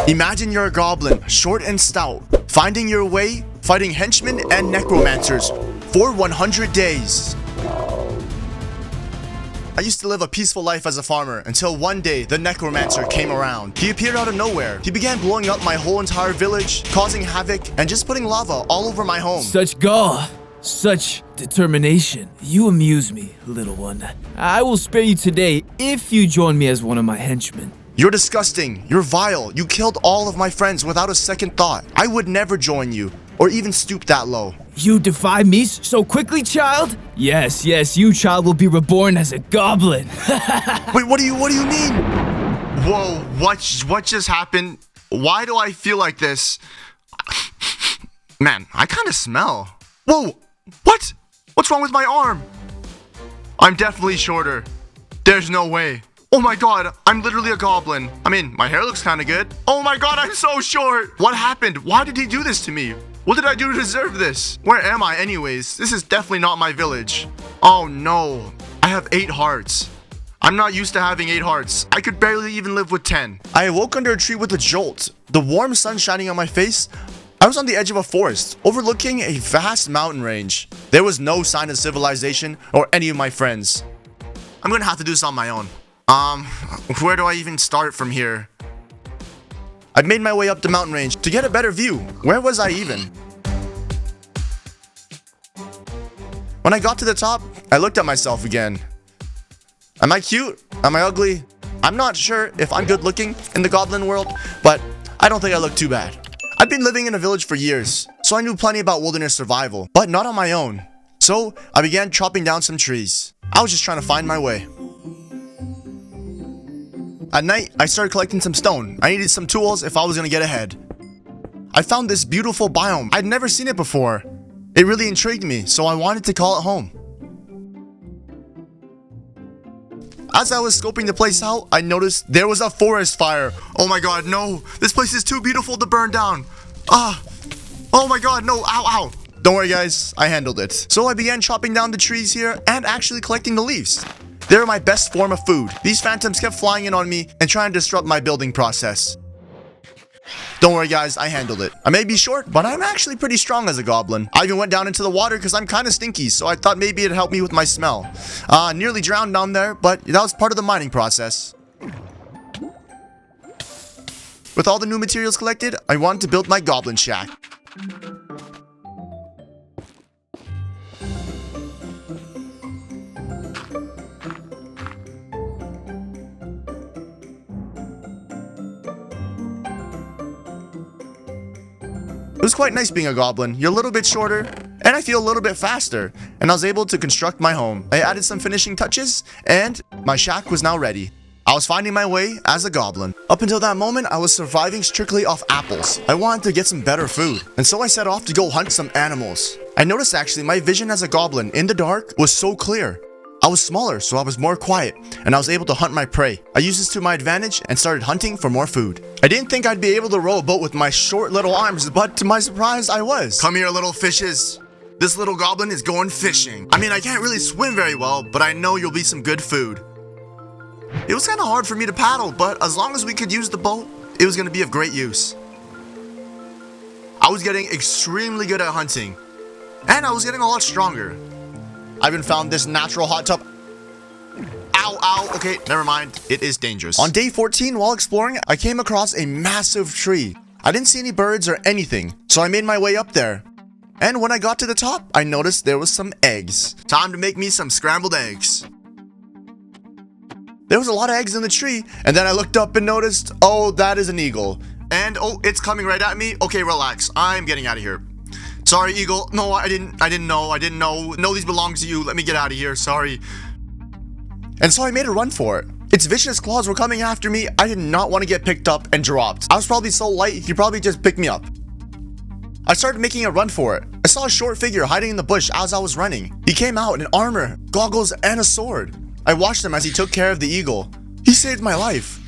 Imagine you're a goblin, short and stout, finding your way, fighting henchmen and necromancers for 100 days. I used to live a peaceful life as a farmer until one day the necromancer came around. He appeared out of nowhere. He began blowing up my whole entire village, causing havoc, and just putting lava all over my home. Such gall, such determination. You amuse me, little one. I will spare you today if you join me as one of my henchmen. You're disgusting. You're vile. You killed all of my friends without a second thought. I would never join you, or even stoop that low. You defy me so quickly, child? Yes, you, child, will be reborn as a goblin. Wait, what do you mean? Whoa, what just happened? Why do I feel like this? Man, I kind of smell. Whoa, what? What's wrong with my arm? I'm definitely shorter. There's no way. Oh my god, I'm literally a goblin. I mean, my hair looks kind of good. Oh my god, I'm so short. What happened? Why did he do this to me? What did I do to deserve this? Where am I anyways? This is definitely not my village. Oh no, I have 8 hearts. I'm not used to having 8 hearts. I could barely even live with 10. I awoke under a tree with a jolt. The warm sun shining on my face. I was on the edge of a forest, overlooking a vast mountain range. There was no sign of civilization or any of my friends. I'm gonna have to do this on my own. Where do I even start from here? I made my way up the mountain range to get a better view. Where was I even? When I got to the top, I looked at myself again. Am I cute? Am I ugly? I'm not sure if I'm good looking in the goblin world, but I don't think I look too bad. I've been living in a village for years, so I knew plenty about wilderness survival, but not on my own. So I began chopping down some trees. I was just trying to find my way. At night, I started collecting some stone. I needed some tools if I was gonna get ahead. I found this beautiful biome. I'd never seen it before. It really intrigued me, so I wanted to call it home. As I was scoping the place out, I noticed there was a forest fire. Oh my god, no. This place is too beautiful to burn down. Oh my god, no, ow. Don't worry guys, I handled it. So I began chopping down the trees here and actually collecting the leaves. They're my best form of food. These phantoms kept flying in on me and trying to disrupt my building process. Don't worry guys, I handled it. I may be short, but I'm actually pretty strong as a goblin. I even went down into the water because I'm kind of stinky, so I thought maybe it'd help me with my smell. Nearly drowned down there, but that was part of the mining process. With all the new materials collected, I wanted to build my goblin shack. It was quite nice being a goblin. You're a little bit shorter, and I feel a little bit faster, and I was able to construct my home. I added some finishing touches, and my shack was now ready. I was finding my way as a goblin. Up until that moment, I was surviving strictly off apples. I wanted to get some better food, and so I set off to go hunt some animals. I noticed actually my vision as a goblin in the dark was so clear. I was smaller, so I was more quiet, and I was able to hunt my prey. I used this to my advantage and started hunting for more food. I didn't think I'd be able to row a boat with my short little arms, but to my surprise, I was. Come here, little fishes. This little goblin is going fishing. I mean, I can't really swim very well, but I know you'll be some good food. It was kind of hard for me to paddle, but as long as we could use the boat, it was going to be of great use. I was getting extremely good at hunting, and I was getting a lot stronger. I even found this natural hot tub. Ow, okay, never mind. It is dangerous. On day 14, while exploring, I came across a massive tree. I didn't see any birds or anything, so I made my way up there. And when I got to the top, I noticed there was some eggs. Time to make me some scrambled eggs. There was a lot of eggs in the tree, and then I looked up and noticed, oh, that is an eagle. And, oh, it's coming right at me. Okay, relax. I'm getting out of here. Sorry, eagle. No, I didn't know. No, these belong to you. Let me get out of here. Sorry. And so I made a run for it. Its vicious claws were coming after me. I did not want to get picked up and dropped. I was probably so light, he probably just picked me up. I started making a run for it. I saw a short figure hiding in the bush as I was running. He came out in armor, goggles, and a sword. I watched him as he took care of the eagle. He saved my life.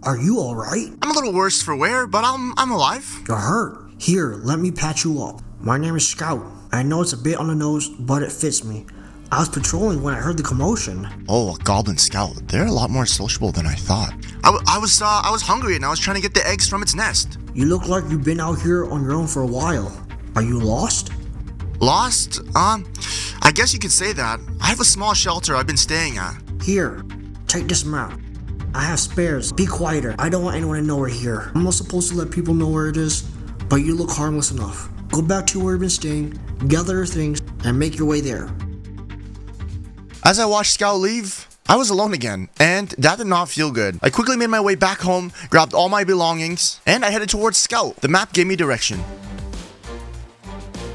Are you alright? I'm a little worse for wear, but I'm alive. You're hurt. Here, let me patch you up. My name is Scout. I know it's a bit on the nose, but it fits me. I was patrolling when I heard the commotion. Oh, a goblin scout. They're a lot more sociable than I thought. I was hungry and I was trying to get the eggs from its nest. You look like you've been out here on your own for a while. Are you lost? Lost? I guess you could say that. I have a small shelter I've been staying at. Here, take this map. I have spares. Be quieter. I don't want anyone to know we're here. I'm not supposed to let people know where it is, but you look harmless enough. Go back to where you've been staying, gather your things, and make your way there. As I watched Scout leave, I was alone again, and that did not feel good. I quickly made my way back home, grabbed all my belongings, and I headed towards Scout. The map gave me direction.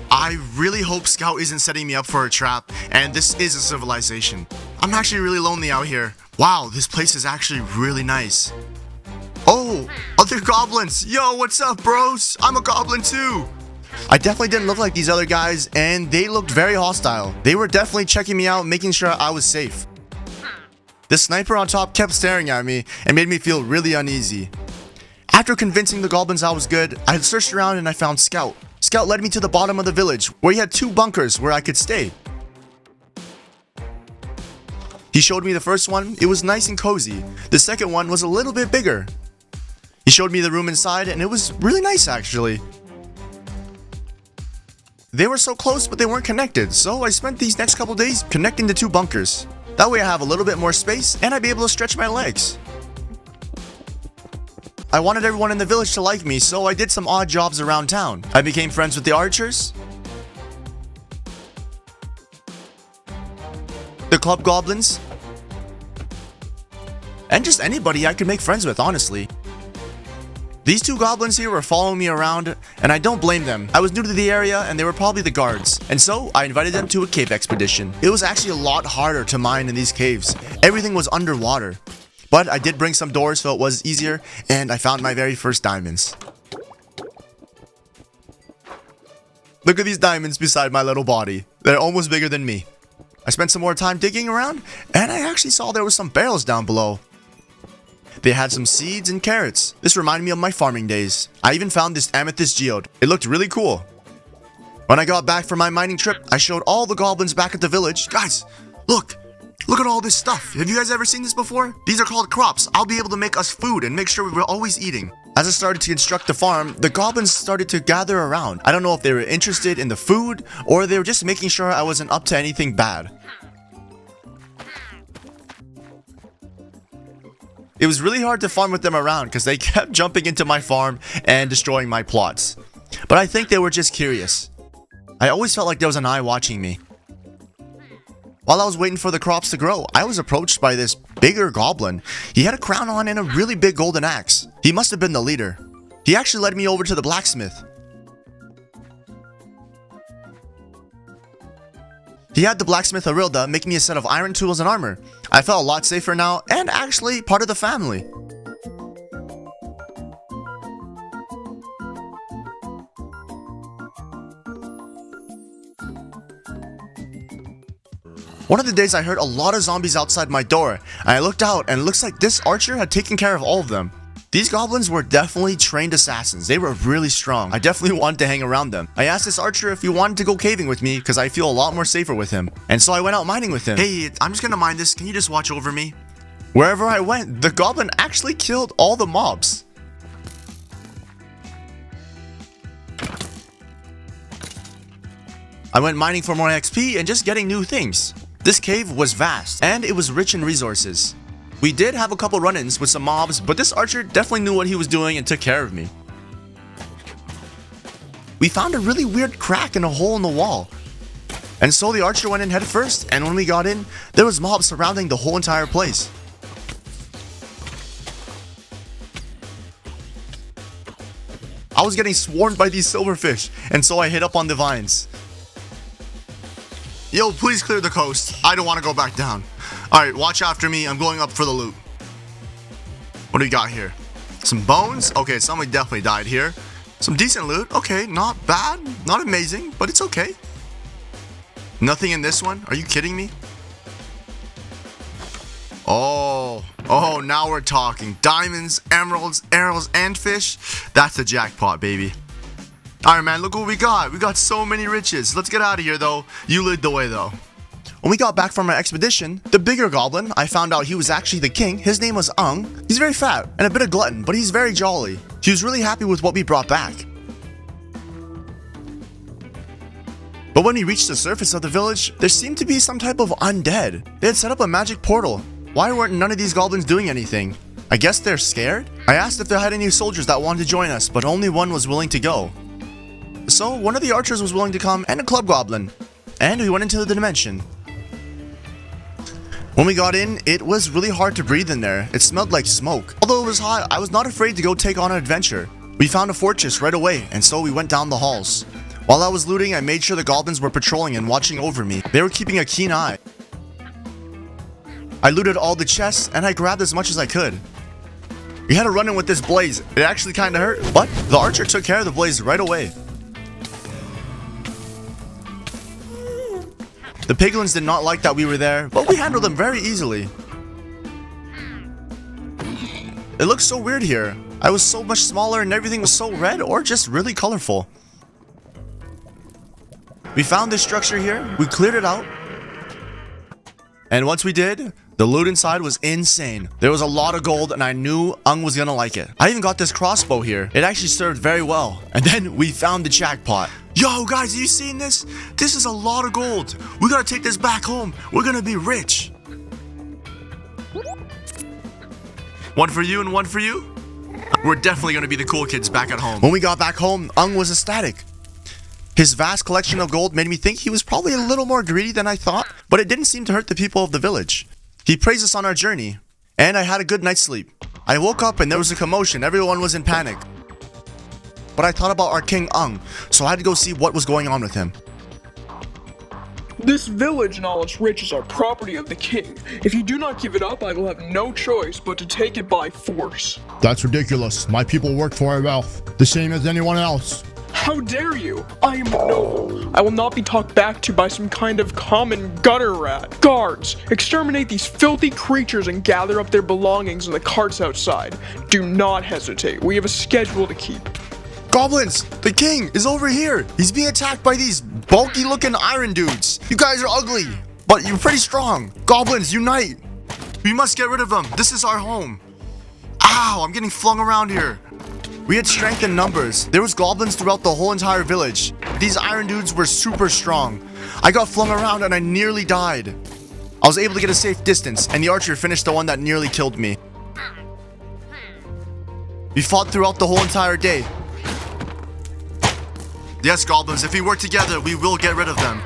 I really hope Scout isn't setting me up for a trap, and this is a civilization. I'm actually really lonely out here. Wow, this place is actually really nice. Oh, other goblins. Yo, what's up, bros? I'm a goblin too. I definitely didn't look like these other guys, and they looked very hostile. They were definitely checking me out, making sure I was safe. The sniper on top kept staring at me and made me feel really uneasy. After convincing the goblins I was good, I searched around and I found Scout. Scout led me to the bottom of the village, where he had 2 bunkers where I could stay. He showed me the first one. It was nice and cozy. The second one was a little bit bigger. He showed me the room inside, and it was really nice actually. They were so close, but they weren't connected, so I spent these next couple days connecting the 2 bunkers. That way I have a little bit more space, and I'd be able to stretch my legs. I wanted everyone in the village to like me, so I did some odd jobs around town. I became friends with the archers, the club goblins, and just anybody I could make friends with, honestly. These 2 goblins here were following me around, and I don't blame them. I was new to the area, and they were probably the guards. And so, I invited them to a cave expedition. It was actually a lot harder to mine in these caves. Everything was underwater. But I did bring some doors, so it was easier, and I found my very first diamonds. Look at these diamonds beside my little body. They're almost bigger than me. I spent some more time digging around, and I actually saw there were some barrels down below. They had some seeds and carrots. This reminded me of my farming days. I even found this amethyst geode. It looked really cool. When I got back from my mining trip, I showed all the goblins back at the village. Guys, look at all this stuff. Have you guys ever seen this before? These are called crops. I'll be able to make us food and make sure we're always eating. As I started to construct the farm, the goblins started to gather around. I don't know if they were interested in the food or they were just making sure I wasn't up to anything bad. It was really hard to farm with them around because they kept jumping into my farm and destroying my plots. But I think they were just curious. I always felt like there was an eye watching me. While I was waiting for the crops to grow, I was approached by this bigger goblin. He had a crown on and a really big golden axe. He must have been the leader. He actually led me over to the blacksmith. He had the blacksmith Arilda make me a set of iron tools and armor. I felt a lot safer now and actually part of the family. One of the days I heard a lot of zombies outside my door, and I looked out and it looks like this archer had taken care of all of them. These goblins were definitely trained assassins. They were really strong. I definitely wanted to hang around them. I asked this archer if he wanted to go caving with me because I feel a lot more safer with him. And so I went out mining with him. Hey, I'm just gonna mine this. Can you just watch over me? Wherever I went, the goblin actually killed all the mobs. I went mining for more XP and just getting new things. This cave was vast and it was rich in resources. We did have a couple run-ins with some mobs, but this archer definitely knew what he was doing and took care of me. We found a really weird crack in a hole in the wall. And so the archer went in head first, and when we got in, there was mobs surrounding the whole entire place. I was getting swarmed by these silverfish, and so I hit up on the vines. Yo, please clear the coast. I don't want to go back down. Alright, watch after me. I'm going up for the loot. What do we got here? Some bones? Okay, somebody definitely died here. Some decent loot. Okay, not bad. Not amazing, but it's okay. Nothing in this one? Are you kidding me? Oh, now we're talking. Diamonds, emeralds, arrows, and fish. That's a jackpot, baby. Alright, man, look what we got. We got so many riches. Let's get out of here, though. You lead the way, though. When we got back from our expedition, the bigger goblin, I found out he was actually the king. His name was He's very fat and a bit of glutton, but he's very jolly. He was really happy with what we brought back. But when we reached the surface of the village, there seemed to be some type of undead. They had set up a magic portal. Why weren't none of these goblins doing anything? I guess they're scared? I asked if they had any soldiers that wanted to join us, but only one was willing to go. So one of the archers was willing to come, and a club goblin. And we went into the dimension. When we got in, it was really hard to breathe in there. It smelled like smoke. Although it was hot, I was not afraid to go take on an adventure. We found a fortress right away, and so we went down the halls. While I was looting, I made sure the goblins were patrolling and watching over me. They were keeping a keen eye. I looted all the chests, and I grabbed as much as I could. We had a run-in with this blaze. It actually kinda hurt, but the archer took care of the blaze right away. The piglins did not like that we were there, but we handled them very easily. It looks so weird here. I was so much smaller and everything was so red or just really colorful. We found this structure here, we cleared it out. And once we did, the loot inside was insane. There was a lot of gold and I knew was gonna like it. I even got this crossbow here. It actually served very well. And then we found the jackpot. Yo guys, have you seen this? This is a lot of gold. We gotta take this back home. We're gonna be rich. One for you and one for you? We're definitely gonna be the cool kids back at home. When we got back home, was ecstatic. His vast collection of gold made me think he was probably a little more greedy than I thought, but it didn't seem to hurt the people of the village. He praised us on our journey, and I had a good night's sleep. I woke up and there was a commotion. Everyone was in panic. But I thought about our king so I had to go see what was going on with him. This village and all its riches are property of the king. If you do not give it up, I will have no choice but to take it by force. That's ridiculous. My people work for our wealth, the same as anyone else. How dare you? I am noble. I will not be talked back to by some kind of common gutter rat. Guards, exterminate these filthy creatures and gather up their belongings in the carts outside. Do not hesitate. We have a schedule to keep. Goblins, the king is over here. He's being attacked by these bulky looking iron dudes. You guys are ugly, but you're pretty strong. Goblins, unite. We must get rid of them. This is our home. Ow, I'm getting flung around here. We had strength in numbers. There was goblins throughout the whole entire village. These iron dudes were super strong. I got flung around and I nearly died. I was able to get a safe distance and the archer finished the one that nearly killed me. We fought throughout the whole entire day. Yes, goblins, if we work together, we will get rid of them.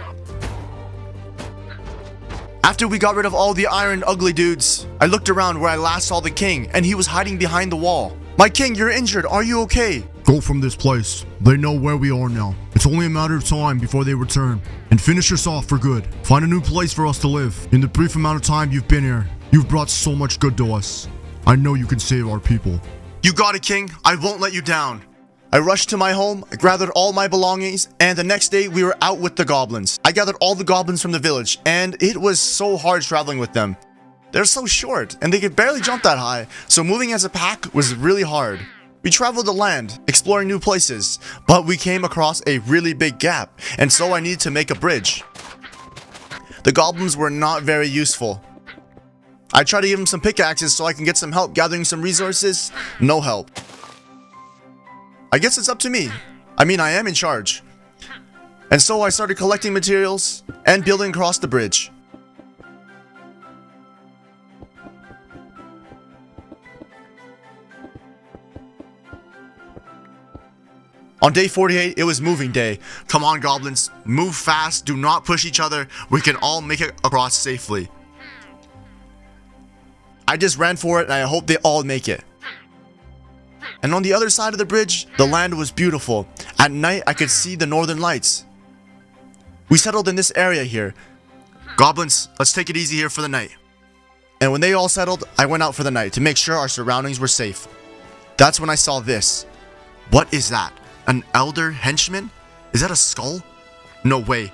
After we got rid of all the iron ugly dudes, I looked around where I last saw the king and he was hiding behind the wall. My king, you're injured. Are you okay? Go from this place. They know where we are now. It's only a matter of time before they return. And finish us off for good. Find a new place for us to live. In the brief amount of time you've been here, you've brought so much good to us. I know you can save our people. You got it, king. I won't let you down. I rushed to my home, I gathered all my belongings, and the next day we were out with the goblins. I gathered all the goblins from the village, and it was so hard traveling with them. They're so short, and they could barely jump that high, so moving as a pack was really hard. We traveled the land, exploring new places, but we came across a really big gap, and so I needed to make a bridge. The goblins were not very useful. I tried to give them some pickaxes so I can get some help gathering some resources. No help. I guess it's up to me. I mean, I am in charge. And so I started collecting materials and building across the bridge. On day 48, it was moving day. Come on, goblins. Move fast. Do not push each other. We can all make it across safely. I just ran for it and I hope they all make it. And on the other side of the bridge, the land was beautiful. At night, I could see the northern lights. We settled in this area here. Goblins, let's take it easy here for the night. And when they all settled, I went out for the night to make sure our surroundings were safe. That's when I saw this. What is that? An elder henchman? Is that a skull? No way.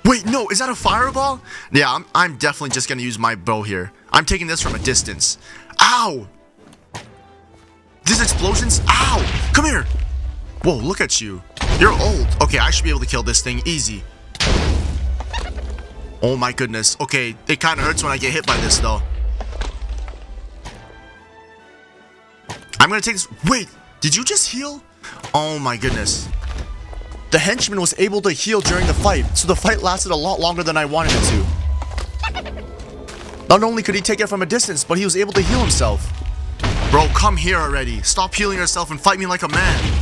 Wait, no, is that a fireball? Yeah, I'm definitely just gonna use my bow here. I'm taking this from a distance. Ow! These explosions? Ow! Come here! Whoa, look at you. You're old. Okay, I should be able to kill this thing easy. Oh my goodness. Okay, it kind of hurts when I get hit by this though. I'm gonna take this. Wait, did you just heal? Oh my goodness. The henchman was able to heal during the fight, so the fight lasted a lot longer than I wanted it to. Not only could he take it from a distance, but he was able to heal himself. Bro, come here already. Stop healing yourself and fight me like a man.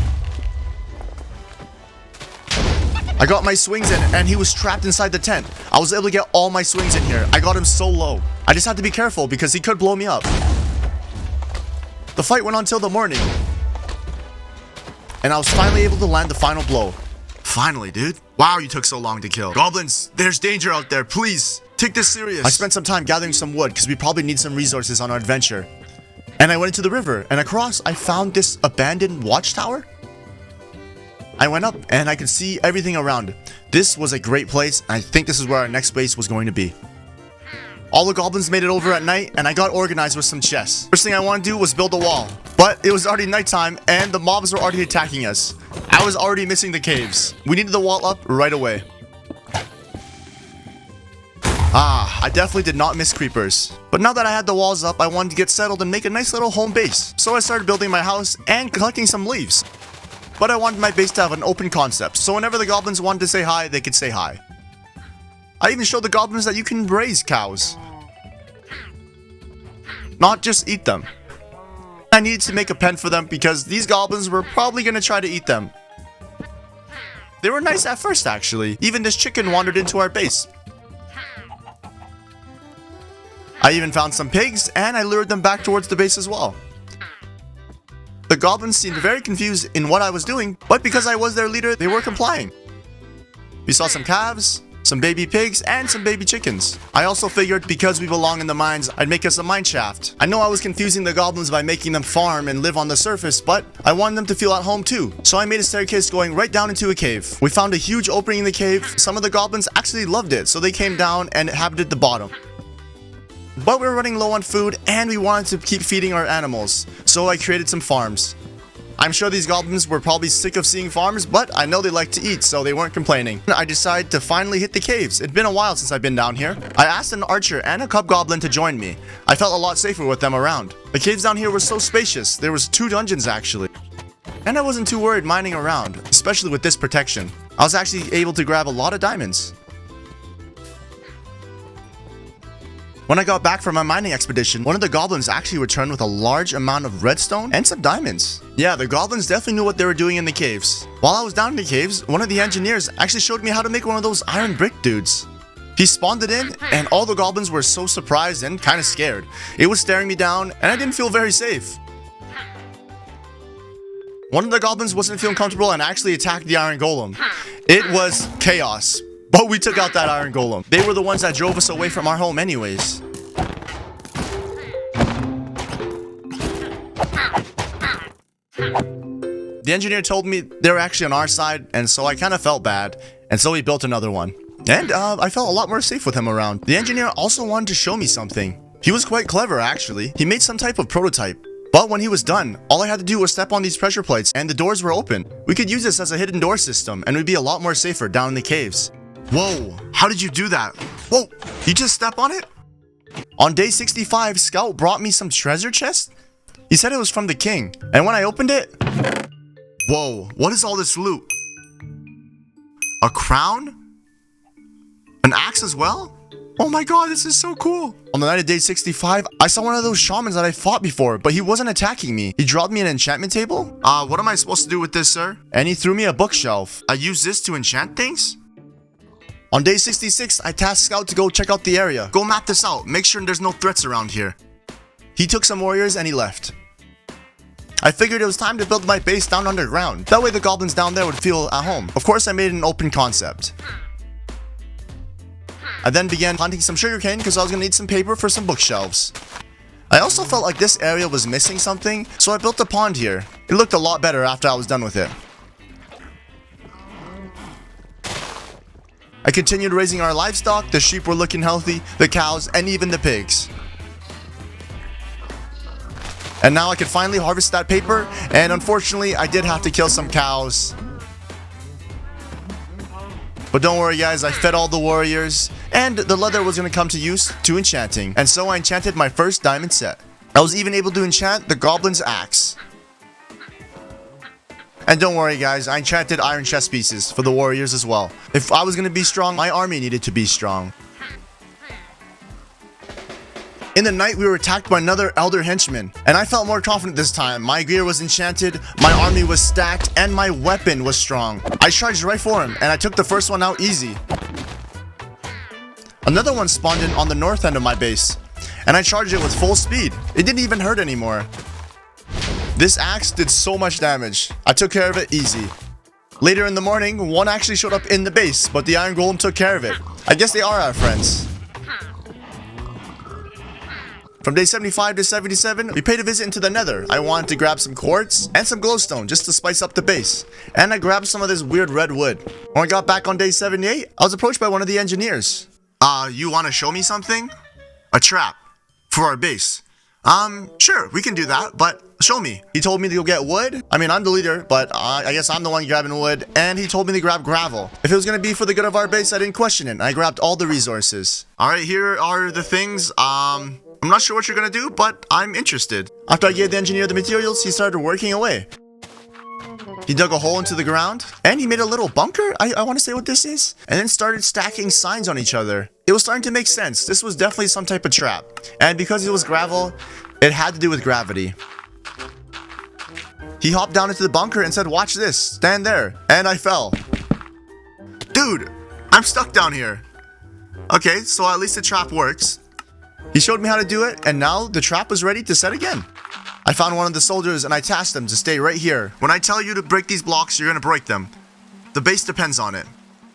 I got my swings in, and he was trapped inside the tent. I was able to get all my swings in here. I got him so low. I just had to be careful because he could blow me up. The fight went on till the morning. And I was finally able to land the final blow. Finally, dude. Wow, you took so long to kill. Goblins, there's danger out there. Please, take this serious. I spent some time gathering some wood because we probably need some resources on our adventure. And I went into the river, and across, I found this abandoned watchtower. I went up, and I could see everything around. This was a great place, and I think this is where our next base was going to be. All the goblins made it over at night, and I got organized with some chests. First thing I wanted to do was build a wall, but it was already nighttime, and the mobs were already attacking us. I was already missing the caves. We needed the wall up right away. I definitely did not miss creepers. But now that I had the walls up, I wanted to get settled and make a nice little home base. So I started building my house and collecting some leaves. But I wanted my base to have an open concept, so whenever the goblins wanted to say hi, they could say hi. I even showed the goblins that you can raise cows. Not just eat them. I needed to make a pen for them because these goblins were probably going to try to eat them. They were nice at first actually. Even this chicken wandered into our base. I even found some pigs and I lured them back towards the base as well. The goblins seemed very confused in what I was doing, but because I was their leader, they were complying. We saw some calves, some baby pigs, and some baby chickens. I also figured because we belong in the mines, I'd make us a mine shaft. I know I was confusing the goblins by making them farm and live on the surface, but I wanted them to feel at home too. So I made a staircase going right down into a cave. We found a huge opening in the cave. Some of the goblins actually loved it, so they came down and inhabited the bottom. But we were running low on food and we wanted to keep feeding our animals, so I created some farms. I'm sure these goblins were probably sick of seeing farms, but I know they like to eat, so they weren't complaining. I decided to finally hit the caves. It'd been a while since I've been down here. I asked an archer and a cub goblin to join me. I felt a lot safer with them around. The caves down here were so spacious. There was 2 dungeons actually. And I wasn't too worried mining around, especially with this protection. I was actually able to grab a lot of diamonds. When I got back from my mining expedition, one of the goblins actually returned with a large amount of redstone and some diamonds. Yeah, the goblins definitely knew what they were doing in the caves. While I was down in the caves, one of the engineers actually showed me how to make one of those iron brick dudes. He spawned it in, and all the goblins were so surprised and kind of scared. It was staring me down, and I didn't feel very safe. One of the goblins wasn't feeling comfortable and actually attacked the iron golem. It was chaos. But we took out that iron golem. They were the ones that drove us away from our home anyways. The engineer told me they were actually on our side, and so I kind of felt bad. And so he built another one. And I felt a lot more safe with him around. The engineer also wanted to show me something. He was quite clever actually. He made some type of prototype. But when he was done, all I had to do was step on these pressure plates and the doors were open. We could use this as a hidden door system and we'd be a lot more safer down in the caves. Whoa, how did you do that? Whoa, you just step on it? On day 65, Scout brought me some treasure chest. He said it was from the king. And when I opened it, whoa, what is all this loot? A crown? An axe as well? Oh my god, this is so cool. On the night of day 65, I saw one of those shamans that I fought before, but he wasn't attacking me. He dropped me an enchantment table. What am I supposed to do with this, sir? And he threw me a bookshelf. I use this to enchant things? On day 66, I tasked Scout to go check out the area. Go map this out. Make sure there's no threats around here. He took some warriors and he left. I figured it was time to build my base down underground. That way the goblins down there would feel at home. Of course, I made an open concept. I then began planting some sugarcane because I was going to need some paper for some bookshelves. I also felt like this area was missing something, so I built a pond here. It looked a lot better after I was done with it. I continued raising our livestock. The sheep were looking healthy, the cows, and even the pigs. And now I could finally harvest that paper, and unfortunately, I did have to kill some cows. But don't worry guys, I fed all the warriors, and the leather was going to come to use to enchanting. And so I enchanted my first diamond set. I was even able to enchant the goblin's axe. And don't worry guys, I enchanted iron chest pieces for the warriors as well. If I was going to be strong, my army needed to be strong. In the night, we were attacked by another elder henchman, and I felt more confident this time. My gear was enchanted, my army was stacked, and my weapon was strong. I charged right for him, and I took the first one out easy. Another one spawned in on the north end of my base, and I charged it with full speed. It didn't even hurt anymore. This axe did so much damage. I took care of it easy. Later in the morning, one actually showed up in the base, but the iron golem took care of it. I guess they are our friends. From day 75 to 77, we paid a visit into the Nether. I wanted to grab some quartz and some glowstone just to spice up the base. And I grabbed some of this weird red wood. When I got back on day 78, I was approached by one of the engineers. You want to show me something? A trap. For our base. Sure, we can do that, but show me. He told me to go get wood. I mean, I'm the leader, but I guess I'm the one grabbing wood. And he told me to grab gravel. If it was going to be for the good of our base, I didn't question it. I grabbed all the resources. Alright, here are the things. I'm not sure what you're gonna do, but I'm interested. After I gave the engineer the materials, he started working away. He dug a hole into the ground, and he made a little bunker, I want to say what this is, and then started stacking signs on each other. It was starting to make sense. This was definitely some type of trap. And because it was gravel, it had to do with gravity. He hopped down into the bunker and said, "Watch this, stand there," and I fell. Dude, I'm stuck down here. Okay, so at least the trap works. He showed me how to do it, and now the trap was ready to set again. I found one of the soldiers and I tasked them to stay right here. When I tell you to break these blocks, you're gonna break them. The base depends on it.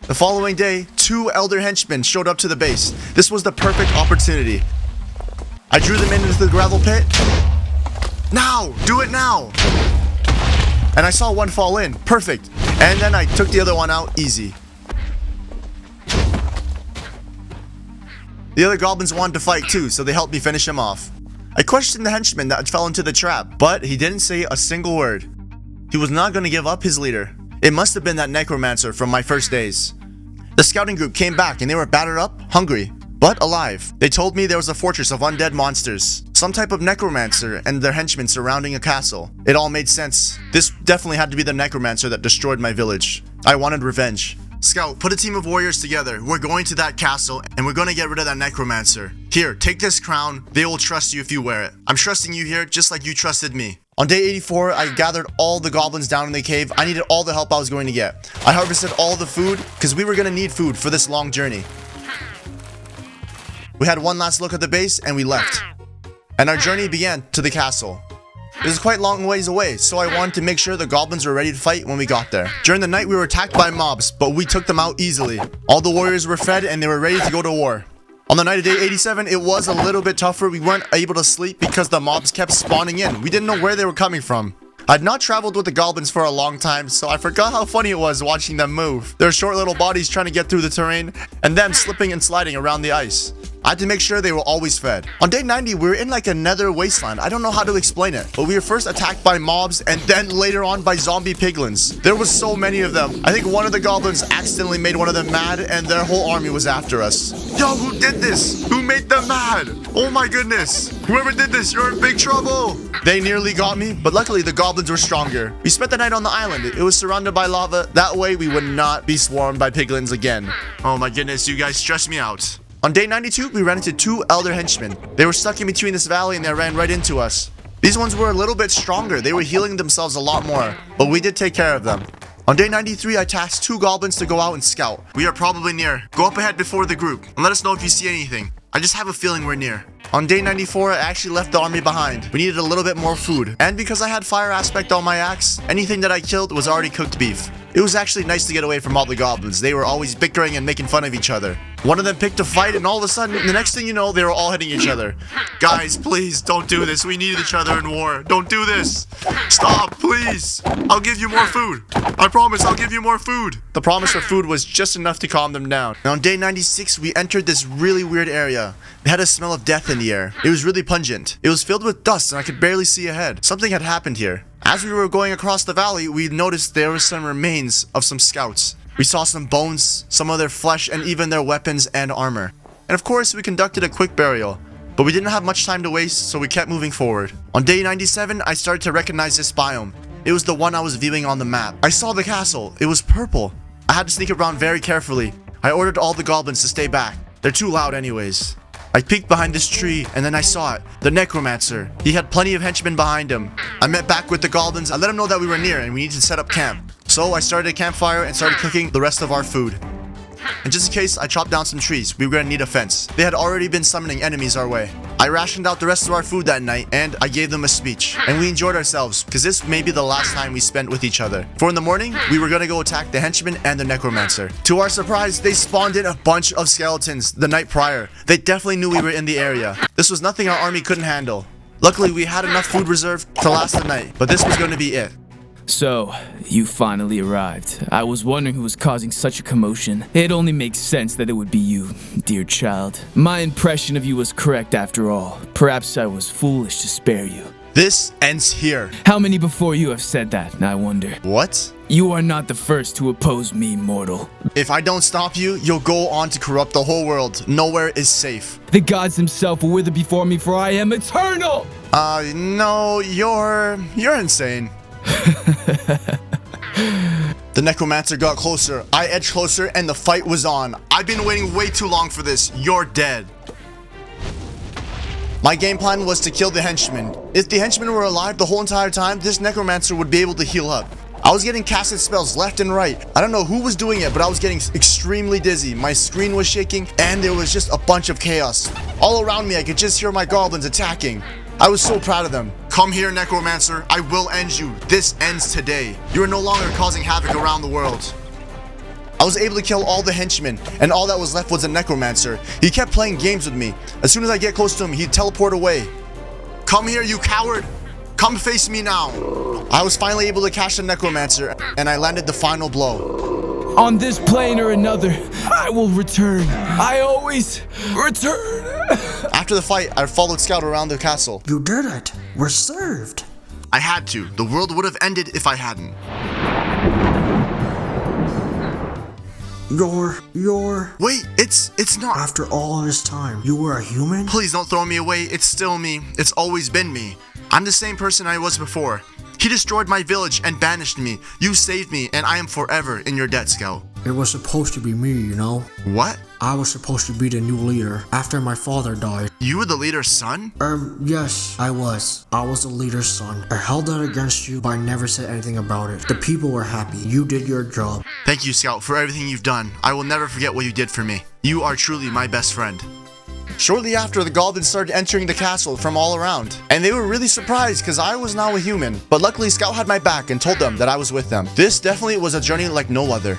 The following day, 2 elder henchmen showed up to the base. This was the perfect opportunity. I drew them into the gravel pit. Now! Do it now! And I saw one fall in. Perfect. And then I took the other one out easy. The other goblins wanted to fight too, so they helped me finish him off. I questioned the henchman that fell into the trap, but he didn't say a single word. He was not going to give up his leader. It must have been that necromancer from my first days. The scouting group came back and they were battered up, hungry, but alive. They told me there was a fortress of undead monsters, some type of necromancer and their henchmen surrounding a castle. It all made sense. This definitely had to be the necromancer that destroyed my village. I wanted revenge. Scout, put a team of warriors together. We're going to that castle, and we're going to get rid of that necromancer. Here, take this crown. They will trust you if you wear it. I'm trusting you here just like you trusted me. On day 84, I gathered all the goblins down in the cave. I needed all the help I was going to get. I harvested all the food, because we were going to need food for this long journey. We had one last look at the base, and we left. And our journey began to the castle. It was quite a long ways away, so I wanted to make sure the goblins were ready to fight when we got there. During the night, we were attacked by mobs, but we took them out easily. All the warriors were fed and they were ready to go to war. On the night of day 87, it was a little bit tougher. We weren't able to sleep because the mobs kept spawning in. We didn't know where they were coming from. I'd not traveled with the goblins for a long time, so I forgot how funny it was watching them move. Their short little bodies trying to get through the terrain, and them slipping and sliding around the ice. I had to make sure they were always fed. On day 90, we were in like a nether wasteland. I don't know how to explain it, but we were first attacked by mobs and then later on by zombie piglins. There was so many of them. I think one of the goblins accidentally made one of them mad and their whole army was after us. Yo, who did this? Who made them mad? Oh my goodness. Whoever did this, you're in big trouble. They nearly got me, but luckily the goblins were stronger. We spent the night on the island. It was surrounded by lava. That way we would not be swarmed by piglins again. Oh my goodness, you guys stress me out. On day 92, we ran into 2 elder henchmen. They were stuck in between this valley and they ran right into us. These ones were a little bit stronger. They were healing themselves a lot more, but we did take care of them. On day 93, I tasked 2 goblins to go out and scout. We are probably near. Go up ahead before the group and let us know if you see anything. I just have a feeling we're near. On day 94, I actually left the army behind. We needed a little bit more food. And because I had fire aspect on my axe, anything that I killed was already cooked beef. It was actually nice to get away from all the goblins. They were always bickering and making fun of each other. One of them picked a fight and all of a sudden, the next thing you know, they were all hitting each other. Guys, please, don't do this. We need each other in war. Don't do this. Stop, please. I'll give you more food. I promise I'll give you more food. The promise for food was just enough to calm them down. And on day 96, we entered this really weird area. It had a smell of death in the air. It was really pungent. It was filled with dust and I could barely see ahead. Something had happened here. As we were going across the valley, we noticed there were some remains of some scouts. We saw some bones, some of their flesh, and even their weapons and armor. And of course, we conducted a quick burial. But we didn't have much time to waste, so we kept moving forward. On day 97, I started to recognize this biome. It was the one I was viewing on the map. I saw the castle. It was purple. I had to sneak around very carefully. I ordered all the goblins to stay back. They're too loud anyways. I peeked behind this tree, and then I saw it. The necromancer. He had plenty of henchmen behind him. I met back with the goblins. I let them know that we were near and we needed to set up camp. So I started a campfire and started cooking the rest of our food. And just in case, I chopped down some trees. We were gonna need a fence. They had already been summoning enemies our way. I rationed out the rest of our food that night, and I gave them a speech. And we enjoyed ourselves, because this may be the last time we spent with each other. For in the morning, we were gonna go attack the henchman and the necromancer. To our surprise, they spawned in a bunch of skeletons the night prior. They definitely knew we were in the area. This was nothing our army couldn't handle. Luckily, we had enough food reserved to last the night, but this was gonna be it. So, you finally arrived. I was wondering who was causing such a commotion. It only makes sense that it would be you, dear child. My impression of you was correct after all. Perhaps I was foolish to spare you. This ends here. How many before you have said that, I wonder? What? You are not the first to oppose me, mortal. If I don't stop you, you'll go on to corrupt the whole world. Nowhere is safe. The gods themselves will wither before me, for I am eternal! No, you're insane. The necromancer got closer. I edged closer and the fight was on. I've been waiting way too long for this. You're dead. My game plan was to kill the henchman. If the henchmen were alive the whole entire time, this necromancer would be able to heal up. I was getting casted spells left and right. I don't know who was doing it, but I was getting extremely dizzy. My screen was shaking and there was just a bunch of chaos. All around me, I could just hear my goblins attacking. I was so proud of them. Come here, necromancer. I will end you. This ends today. You are no longer causing havoc around the world. I was able to kill all the henchmen, and all that was left was a necromancer. He kept playing games with me. As soon as I get close to him, he'd teleport away. Come here, you coward. Come face me now. I was finally able to catch the necromancer, and I landed the final blow. On this plane or another, I will return. I always return. After the fight, I followed Scout around the castle. You did it. We're served. I had to. The world would have ended if I hadn't. You're... Wait, it's not. After all this time, you were a human? Please don't throw me away. It's still me. It's always been me. I'm the same person I was before. He destroyed my village and banished me. You saved me, and I am forever in your debt, Scout. It was supposed to be me, you know? What? I was supposed to be the new leader after my father died. You were the leader's son? Yes, I was. I was the leader's son. I held that against you, but I never said anything about it. The people were happy. You did your job. Thank you, Scout, for everything you've done. I will never forget what you did for me. You are truly my best friend. Shortly after, the goblins started entering the castle from all around. And they were really surprised because I was now a human. But luckily, Scout had my back and told them that I was with them. This definitely was a journey like no other.